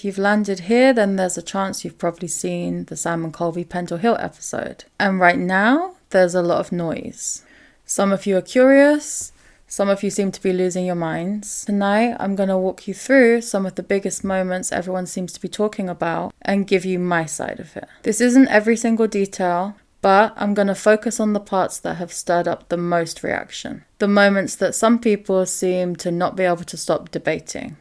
if you've landed here, then there's a chance you've probably seen the Sam and Colby Pendle Hill episode. And right now, there's a lot of noise. Some of you are curious, some of you seem to be losing your minds. Tonight, I'm going to walk you through some of the biggest moments everyone seems to be talking about and give you my side of it. This isn't every single detail, but I'm going to focus on the parts that have stirred up the most reaction. The moments that some people seem to not be able to stop debating.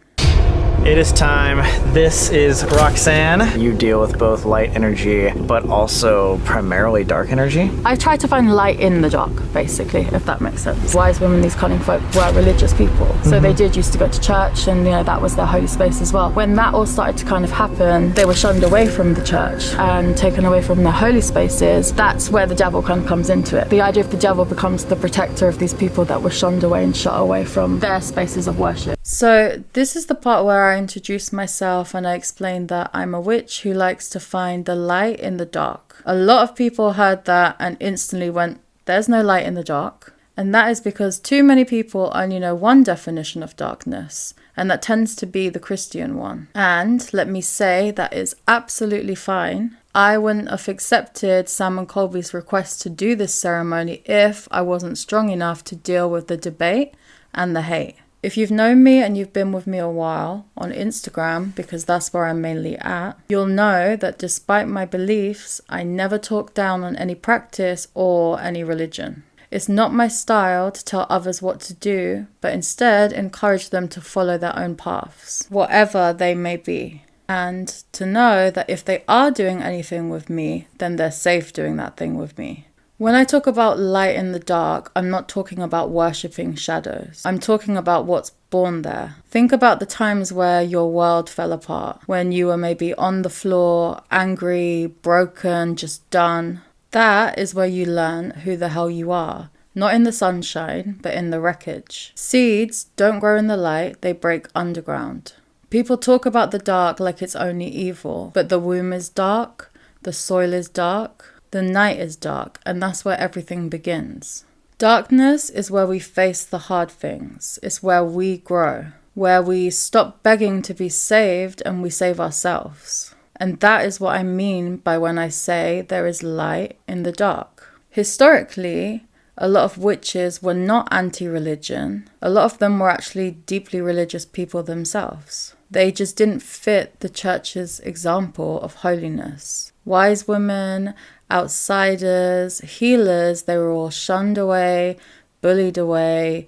It is time. This is Roxanne. You deal with both light energy, but also primarily dark energy. I try to find light in the dark, basically, if that makes sense. Wise women, these cunning folk, were religious people. So they did used to go to church, and that was their holy space as well. When that all started to kind of happen, they were shunned away from the church and taken away from their holy spaces. That's where the devil kind of comes into it. The idea of the devil becomes the protector of these people that were shunned away and shut away from their spaces of worship. So this is the part where I introduce myself and I explain that I'm a witch who likes to find the light in the dark. A lot of people heard that and instantly went, there's no light in the dark. And that is because too many people only know one definition of darkness, and that tends to be the Christian one. And let me say, that is absolutely fine. I wouldn't have accepted Sam and Colby's request to do this ceremony if I wasn't strong enough to deal with the debate and the hate. If you've known me and you've been with me a while on Instagram, because that's where I'm mainly at, you'll know that despite my beliefs, I never talk down on any practice or any religion. It's not my style to tell others what to do, but instead encourage them to follow their own paths, whatever they may be. And to know that if they are doing anything with me, then they're safe doing that thing with me. When I talk about light in the dark, I'm not talking about worshipping shadows. I'm talking about what's born there. Think about the times where your world fell apart, when you were maybe on the floor, angry, broken, just done. That is where you learn who the hell you are. Not in the sunshine, but in the wreckage. Seeds don't grow in the light, they break underground. People talk about the dark like it's only evil, but the womb is dark, the soil is dark, the night is dark, and that's where everything begins. Darkness is where we face the hard things. It's where we grow, where we stop begging to be saved and we save ourselves. And that is what I mean by when I say there is light in the dark. Historically, a lot of witches were not anti-religion. A lot of them were actually deeply religious people themselves. They just didn't fit the church's example of holiness. Wise women, outsiders, healers, they were all shunned away, bullied away,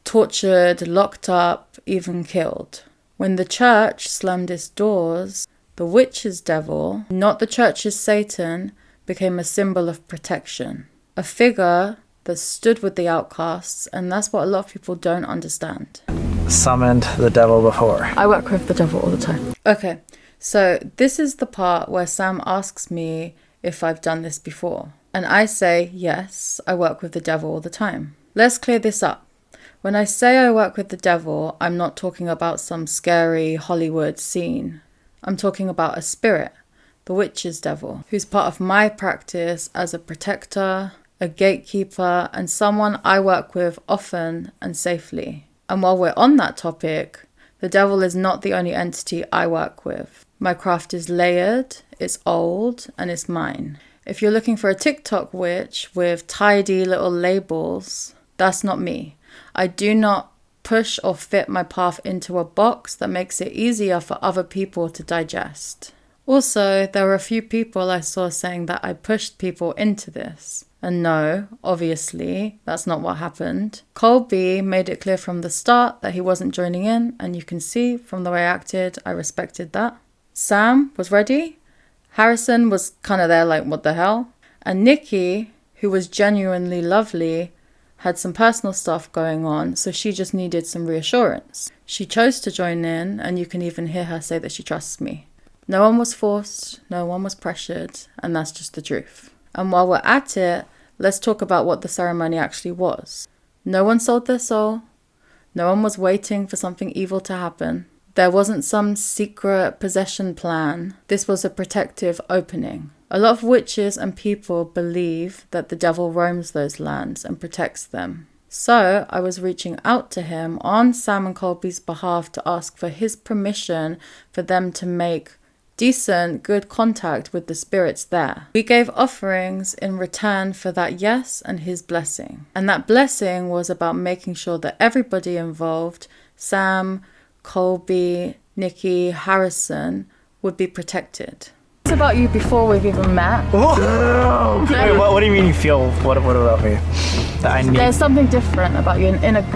tortured, locked up, even killed. When the church slammed its doors, the witch's devil, not the church's Satan, became a symbol of protection. A figure that stood with the outcasts, and that's what a lot of people don't understand. Summoned the devil before. I work with the devil all the time. Okay, so this is the part where Sam asks me if I've done this before. And I say, yes, I work with the devil all the time. Let's clear this up. When I say I work with the devil, I'm not talking about some scary Hollywood scene. I'm talking about a spirit, the witch's devil, who's part of my practice as a protector, a gatekeeper, and someone I work with often and safely. And while we're on that topic, the devil is not the only entity I work with. My craft is layered, it's old, and it's mine. If you're looking for a TikTok witch with tidy little labels, that's not me. I do not push or fit my path into a box that makes it easier for other people to digest. Also, there were a few people I saw saying that I pushed people into this. And no, obviously, that's not what happened. Colby made it clear from the start that he wasn't joining in, and you can see from the way I acted, I respected that. Sam was ready. Harrison was kind of there like, what the hell? And Nikki, who was genuinely lovely, had some personal stuff going on, so she just needed some reassurance. She chose to join in, and you can even hear her say that she trusts me. No one was forced, no one was pressured, and that's just the truth. And while we're at it, let's talk about what the ceremony actually was. No one sold their soul. No one was waiting for something evil to happen. There wasn't some secret possession plan. This was a protective opening. A lot of witches and people believe that the devil roams those lands and protects them. So I was reaching out to him on Sam and Colby's behalf to ask for his permission for them to make decent, good contact with the spirits there. We gave offerings in return for that yes and his blessing. And that blessing was about making sure that everybody involved, Sam, Colby, Nikki, Harrison, would be protected. It's about you before we've even met. Wait, what do you mean you feel? What about me? That I need? There's something different about you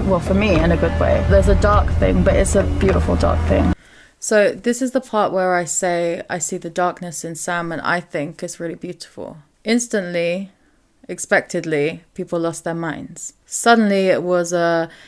well, for me, in a good way. There's a dark thing, but it's a beautiful dark thing. So this is the part where I say I see the darkness in Sam, and I think it's really beautiful. Instantly, expectedly, people lost their minds. Suddenly it was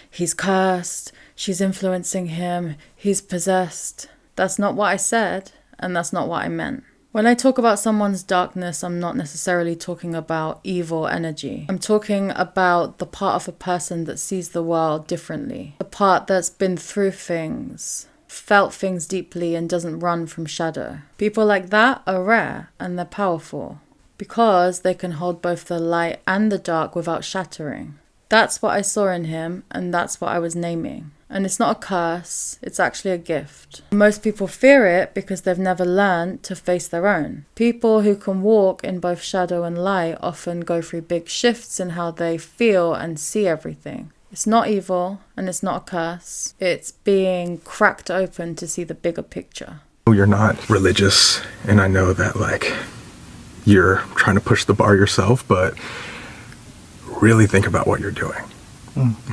he's cursed, she's influencing him, he's possessed. That's not what I said, and that's not what I meant. When I talk about someone's darkness, I'm not necessarily talking about evil energy. I'm talking about the part of a person that sees the world differently. The part that's been through things, felt things deeply, and doesn't run from shadow. People like that are rare, and they're powerful because they can hold both the light and the dark without shattering. That's what I saw in him, and that's what I was naming. And it's not a curse, it's actually a gift. Most people fear it because they've never learned to face their own. People who can walk in both shadow and light often go through big shifts in how they feel and see everything. It's not evil, and it's not a curse. It's being cracked open to see the bigger picture. You're not religious, and I know that, you're trying to push the bar yourself, but really think about what you're doing.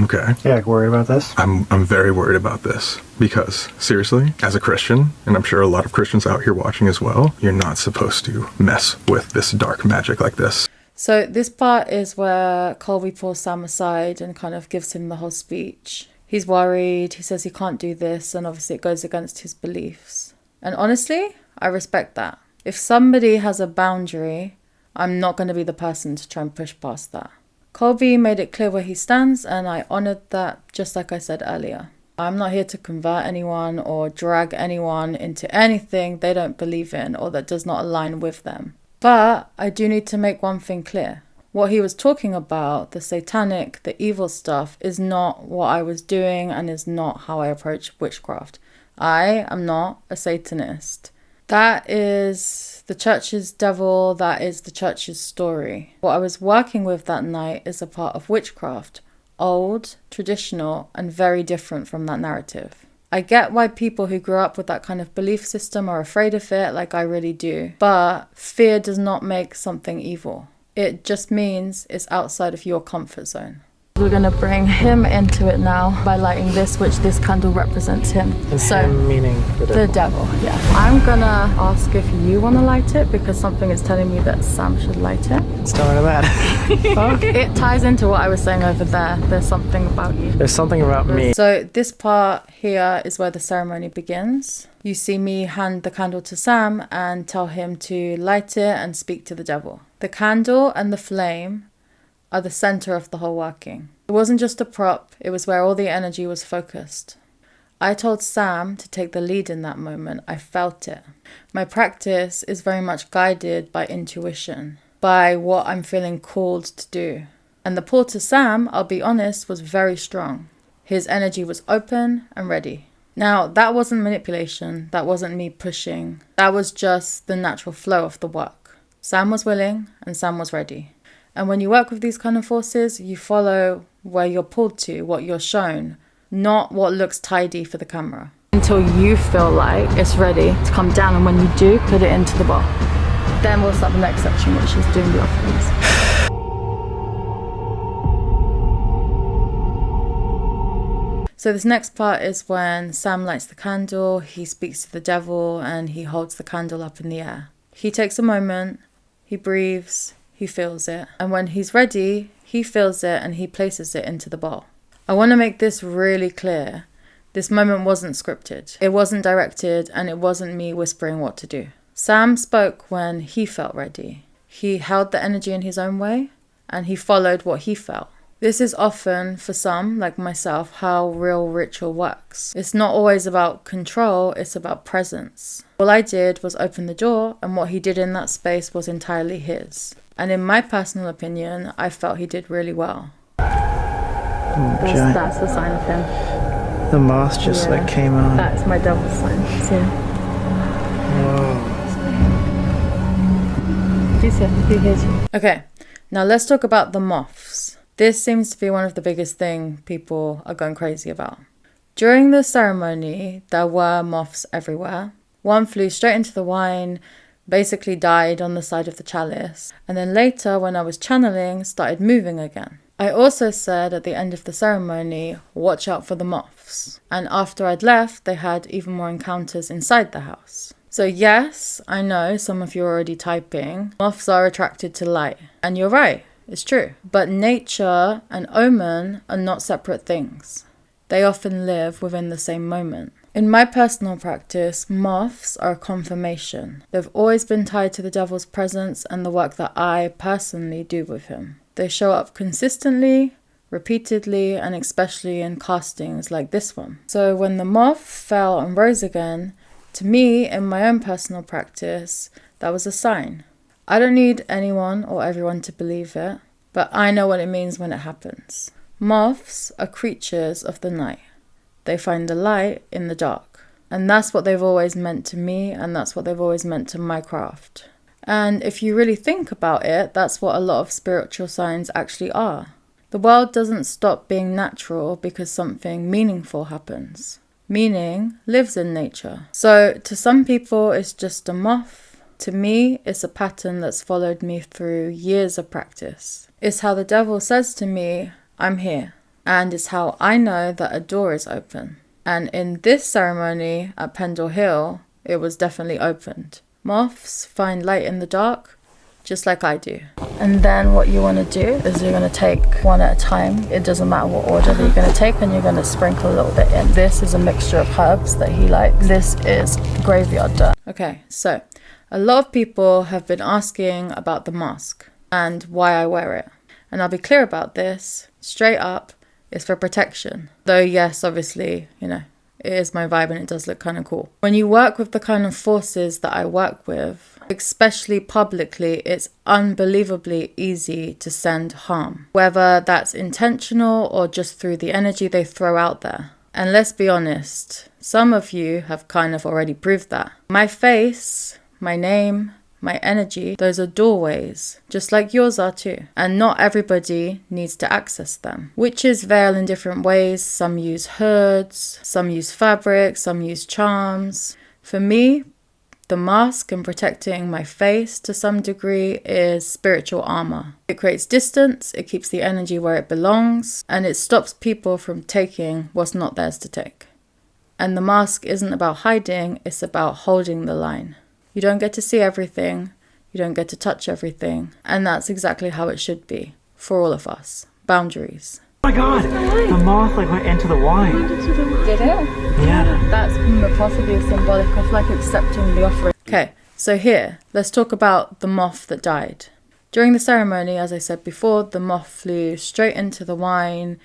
Okay? Yeah, worried about this? I'm very worried about this because, seriously, as a Christian, and I'm sure a lot of Christians out here watching as well, you're not supposed to mess with this dark magic like this. So this part is where Colby pulls Sam aside and kind of gives him the whole speech. He's worried, he says he can't do this, and obviously it goes against his beliefs. And honestly, I respect that. If somebody has a boundary, I'm not going to be the person to try and push past that. Colby made it clear where he stands, and I honoured that, just like I said earlier. I'm not here to convert anyone or drag anyone into anything they don't believe in or that does not align with them. But I do need to make one thing clear. What he was talking about, the satanic, the evil stuff, is not what I was doing and is not how I approach witchcraft. I am not a Satanist. That is the church's devil, that is the church's story. What I was working with that night is a part of witchcraft, old, traditional, and very different from that narrative. I get why people who grew up with that kind of belief system are afraid of it, like I really do, but fear does not make something evil. It just means it's outside of your comfort zone. We're going to bring him into it now by lighting this, which this candle represents him. And him meaning the devil, yeah. I'm going to ask if you want to light it because something is telling me that Sam should light it. Let's start with that. It ties into what I was saying over there. There's something about you. There's something about me. So this part here is where the ceremony begins. You see me hand the candle to Sam and tell him to light it and speak to the devil. The candle and the flame are the center of the whole working. It wasn't just a prop, it was where all the energy was focused. I told Sam to take the lead in that moment. I felt it. My practice is very much guided by intuition, by what I'm feeling called to do. And the pull to Sam, I'll be honest, was very strong. His energy was open and ready. Now, that wasn't manipulation, that wasn't me pushing, that was just the natural flow of the work. Sam was willing and Sam was ready. And when you work with these kind of forces, you follow where you're pulled to, what you're shown, not what looks tidy for the camera. Until you feel like it's ready to come down, and when you do, put it into the bowl. Then we'll start the next section, which is doing the offerings. So this next part is when Sam lights the candle, he speaks to the devil, and he holds the candle up in the air. He takes a moment, he breathes, he feels it, and when he's ready, he feels it and he places it into the bowl. I want to make this really clear. This moment wasn't scripted. It wasn't directed, and it wasn't me whispering what to do. Sam spoke when he felt ready. He held the energy in his own way, and he followed what he felt. This is often, for some, like myself, how real ritual works. It's not always about control, it's about presence. All I did was open the door, and what he did in that space was entirely his. And in my personal opinion, I felt he did really well. That's the sign of him. The moth just like came on. That's my devil's sign. See? Whoa. He's here. He hears you. Okay, now let's talk about the moths. This seems to be one of the biggest things people are going crazy about. During the ceremony, there were moths everywhere. One flew straight into the wine, basically died on the side of the chalice, and then later, when I was channeling, started moving again. I also said at the end of the ceremony, watch out for the moths. And after I'd left, they had even more encounters inside the house. So yes, I know some of you are already typing, moths are attracted to light. And you're right, it's true. But nature and omen are not separate things. They often live within the same moment. In my personal practice, moths are a confirmation. They've always been tied to the devil's presence and the work that I personally do with him. They show up consistently, repeatedly, and especially in castings like this one. So when the moth fell and rose again, to me, in my own personal practice, that was a sign. I don't need anyone or everyone to believe it, but I know what it means when it happens. Moths are creatures of the night. They find the light in the dark. And that's what they've always meant to me, and that's what they've always meant to my craft. And if you really think about it, that's what a lot of spiritual signs actually are. The world doesn't stop being natural because something meaningful happens. Meaning lives in nature. So to some people, it's just a moth. To me, it's a pattern that's followed me through years of practice. It's how the devil says to me, I'm here. And it's how I know that a door is open. And in this ceremony at Pendle Hill, it was definitely opened. Moths find light in the dark, just like I do. And then what you want to do is you're going to take one at a time. It doesn't matter what order that you're going to take, and you're going to sprinkle a little bit in. This is a mixture of herbs that he likes. This is graveyard dirt. Okay, so a lot of people have been asking about the mask and why I wear it. And I'll be clear about this, straight up, it's for protection. Though yes, obviously, it is my vibe and it does look kind of cool. When you work with the kind of forces that I work with, especially publicly, it's unbelievably easy to send harm. Whether that's intentional or just through the energy they throw out there. And let's be honest, some of you have kind of already proved that. My face, my name, my energy, those are doorways, just like yours are too. And not everybody needs to access them. Witches veil in different ways. Some use hoods, some use fabric, some use charms. For me, the mask and protecting my face to some degree is spiritual armor. It creates distance, it keeps the energy where it belongs, and it stops people from taking what's not theirs to take. And the mask isn't about hiding, it's about holding the line. You don't get to see everything, you don't get to touch everything, and that's exactly how it should be, for all of us. Boundaries. Oh my god, the moth went into the wine. Did it? Yeah. That's possibly symbolic of accepting the offering. Okay, so here, let's talk about the moth that died. During the ceremony, as I said before, the moth flew straight into the wine,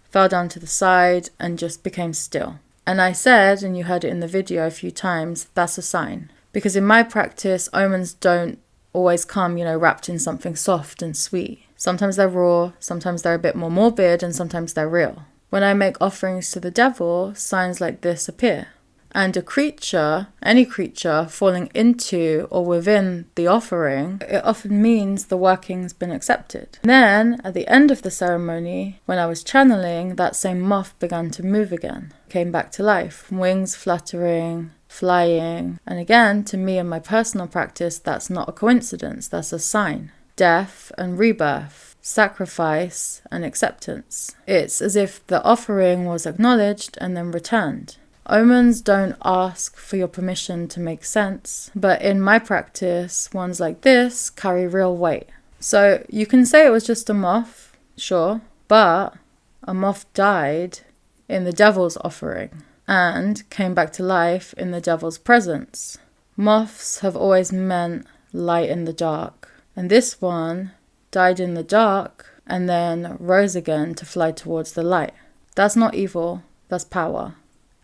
fell down to the side, and just became still. And I said, and you heard it in the video a few times, that's a sign. Because in my practice, omens don't always come, wrapped in something soft and sweet. Sometimes they're raw, sometimes they're a bit more morbid, and sometimes they're real. When I make offerings to the devil, signs like this appear. And a creature, any creature, falling into or within the offering, it often means the working's been accepted. Then, at the end of the ceremony, when I was channeling, that same moth began to move again. Came back to life, wings fluttering, flying. And again, to me in my personal practice, that's not a coincidence, that's a sign. Death and rebirth, sacrifice and acceptance. It's as if the offering was acknowledged and then returned. Omens don't ask for your permission to make sense, but in my practice, ones like this carry real weight. So you can say it was just a moth, sure, but a moth died in the devil's offering and came back to life in the devil's presence. Moths have always meant light in the dark, and this one died in the dark and then rose again to fly towards the light. That's not evil, that's power.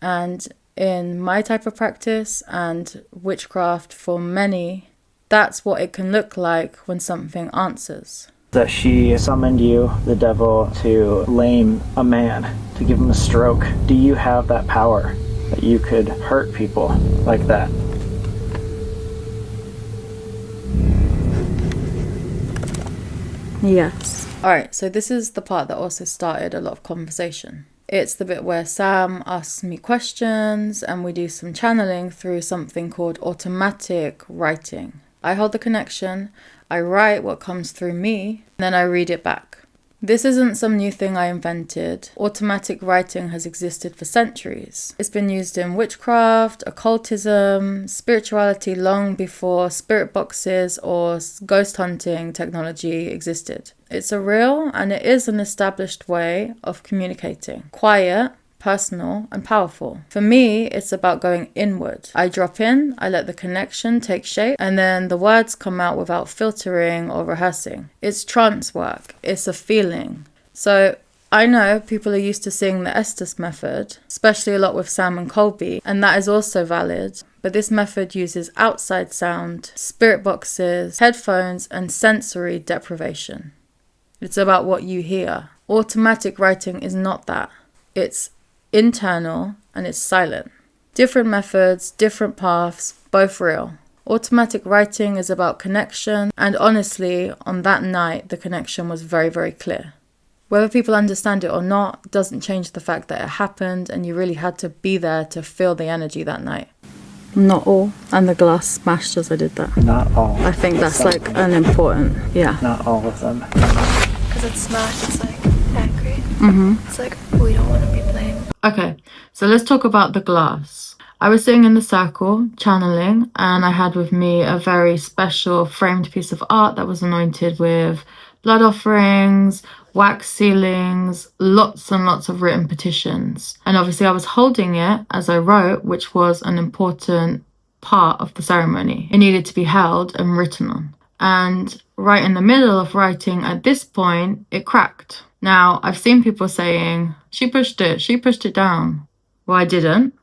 And in my type of practice and witchcraft for many, that's what it can look like when something answers. that she summoned you, the devil, to lame a man, to give him a stroke. Do you have that power that you could hurt people like that? Yes. Alright, so this is the part that also started a lot of conversation. It's the bit where Sam asks me questions and we do some channeling through something called automatic writing. I hold the connection, I write what comes through me, and then I read it back. This isn't some new thing I invented. Automatic writing has existed for centuries. It's been used in witchcraft, occultism, spirituality long before spirit boxes or ghost hunting technology existed. It's a real and it is an established way of communicating. Quiet, personal, and powerful. For me, it's about going inward. I drop in, I let the connection take shape, and then the words come out without filtering or rehearsing. It's trance work. It's a feeling. So I know people are used to seeing the Estes method, especially a lot with Sam and Colby, and that is also valid. But this method uses outside sound, spirit boxes, headphones, and sensory deprivation. It's about what you hear. Automatic writing is not that. It's internal and it's silent. Different methods, different paths, both real. Automatic writing is about connection, and honestly, on that night, the connection was very, very clear. Whether people understand it or not doesn't change the fact that it happened and you really had to be there to feel the energy that night. Not all. And the glass smashed as I did that. Not all. I think that's like an important, Not all of them. Because it's smashed, it's like angry. It's like, we don't want to be blamed. Okay, so let's talk about the glass. I was sitting in the circle, channeling, and I had with me a very special framed piece of art that was anointed with blood offerings, wax sealings, lots and lots of written petitions. And obviously I was holding it as I wrote, which was an important part of the ceremony. It needed to be held and written on. And right in the middle of writing at this point, it cracked. Now, I've seen people saying, she pushed it down. Well, I didn't.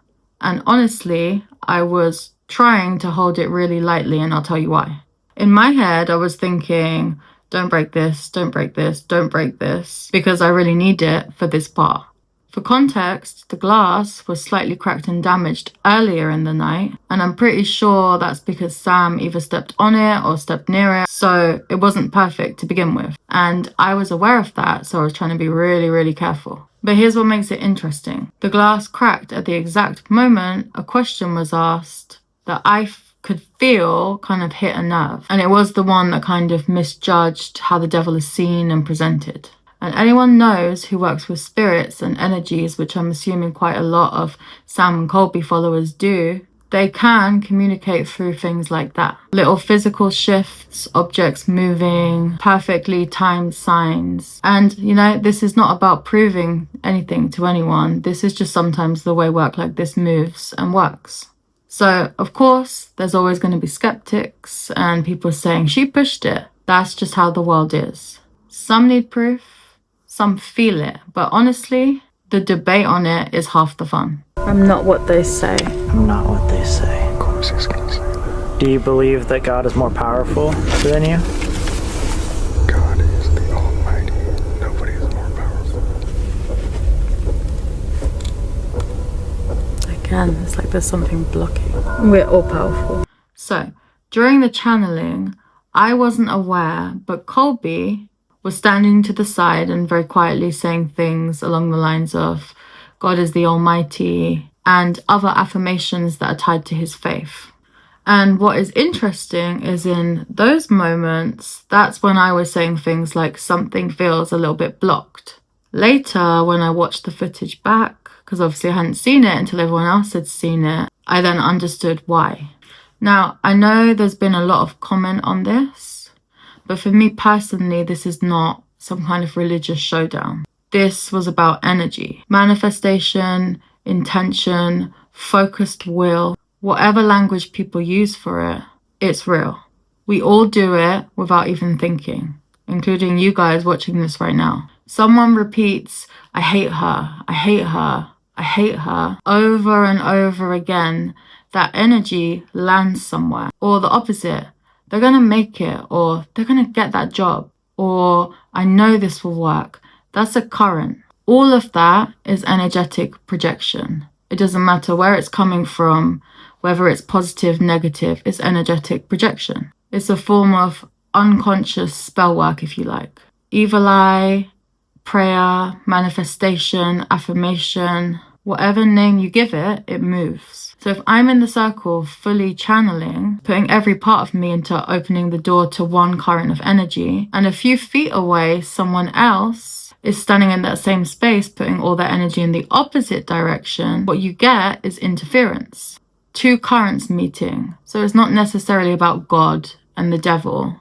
And honestly, I was trying to hold it really lightly, and I'll tell you why. In my head, I was thinking, don't break this, don't break this, don't break this, because I really need it for this part. For context, the glass was slightly cracked and damaged earlier in the night, and I'm pretty sure that's because Sam either stepped on it or stepped near it, so it wasn't perfect to begin with. And I was aware of that, so I was trying to be really, really careful. But here's what makes it interesting. The glass cracked at the exact moment a question was asked that I could feel kind of hit a nerve, and it was the one that kind of misjudged how the devil is seen and presented. And anyone knows who works with spirits and energies, which I'm assuming quite a lot of Sam and Colby followers do, they can communicate through things like that. Little physical shifts, objects moving, perfectly timed signs. And, you know, this is not about proving anything to anyone. This is just sometimes the way work like this moves and works. So, of course, there's always going to be skeptics and people saying, she pushed it. That's just how the world is. Some need proof. Some feel it, but honestly, the debate on it is half the fun. I'm not what they say. I'm not what they say. Do you believe that God is more powerful than you? God is the Almighty. Nobody is more powerful. Again, it's like there's something blocking. We're all powerful. So, during the channeling, I wasn't aware, but Colby was standing to the side and very quietly saying things along the lines of God is the Almighty and other affirmations that are tied to his faith. And what is interesting is in those moments, that's when I was saying things like something feels a little bit blocked. Later, when I watched the footage back, because obviously I hadn't seen it until everyone else had seen it, I then understood why. Now, I know there's been a lot of comment on this, but for me personally, this is not some kind of religious showdown. This was about energy, manifestation, intention, focused will, whatever language people use for it, it's real. We all do it without even thinking, including you guys watching this right now. Someone repeats, I hate her, I hate her, I hate her, over and over again. That energy lands somewhere. Or the opposite. They're going to make it, or they're going to get that job. or I know this will work. That's a current. All of that is energetic projection. It doesn't matter where it's coming from, whether it's positive, negative, it's energetic projection. It's a form of unconscious spell work, if you like. Evil eye, prayer, manifestation, affirmation, whatever name you give it, it moves. So if I'm in the circle fully channeling, putting every part of me into opening the door to one current of energy, and a few feet away, someone else is standing in that same space, putting all their energy in the opposite direction, what you get is interference. Two currents meeting. So it's not necessarily about God and the devil.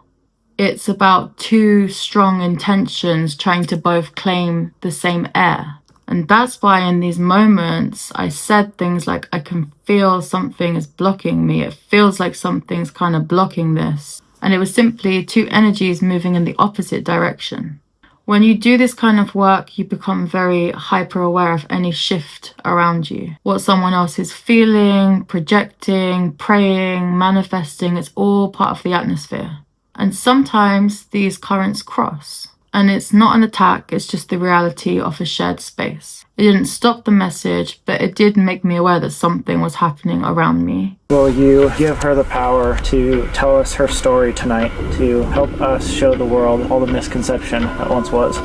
It's about two strong intentions trying to both claim the same air. And that's why in these moments, I said things like, I can feel something is blocking me. It feels like something's kind of blocking this. And it was simply two energies moving in the opposite direction. When you do this kind of work, you become very hyper aware of any shift around you. What someone else is feeling, projecting, praying, manifesting, it's all part of the atmosphere. And sometimes these currents cross. And it's not an attack, it's just the reality of a shared space. It didn't stop the message, but it did make me aware that something was happening around me. Will you give her the power to tell us her story tonight, to help us show the world all the misconception that once was?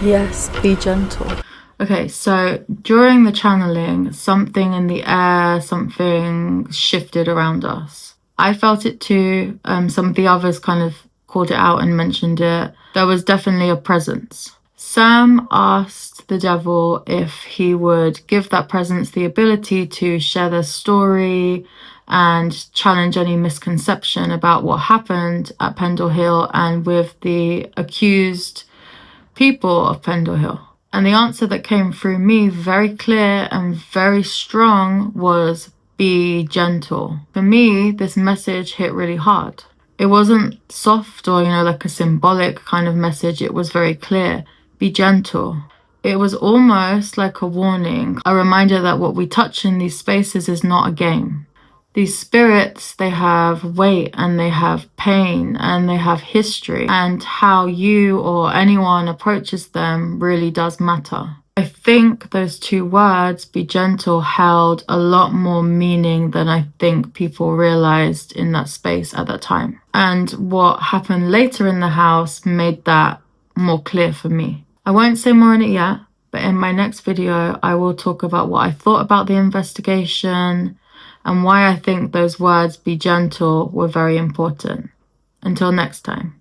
Yes, be gentle. Okay, so during the channeling, something in the air, something shifted around us. I felt it too. Some of the others kind of called it out and mentioned it. There was definitely a presence. Sam asked the devil if he would give that presence the ability to share their story and challenge any misconception about what happened at Pendle Hill and with the accused people of Pendle Hill. And the answer that came through me very clear and very strong was, be gentle. For me, this message hit really hard. It wasn't soft or, like a symbolic kind of message. It was very clear. Be gentle. It was almost like a warning, a reminder that what we touch in these spaces is not a game. These spirits, they have weight and they have pain and they have history, and how you or anyone approaches them really does matter. I think those two words, be gentle, held a lot more meaning than I think people realized in that space at that time. And what happened later in the house made that more clear for me. I won't say more in it yet, but in my next video, I will talk about what I thought about the investigation and why I think those words, be gentle, were very important. Until next time.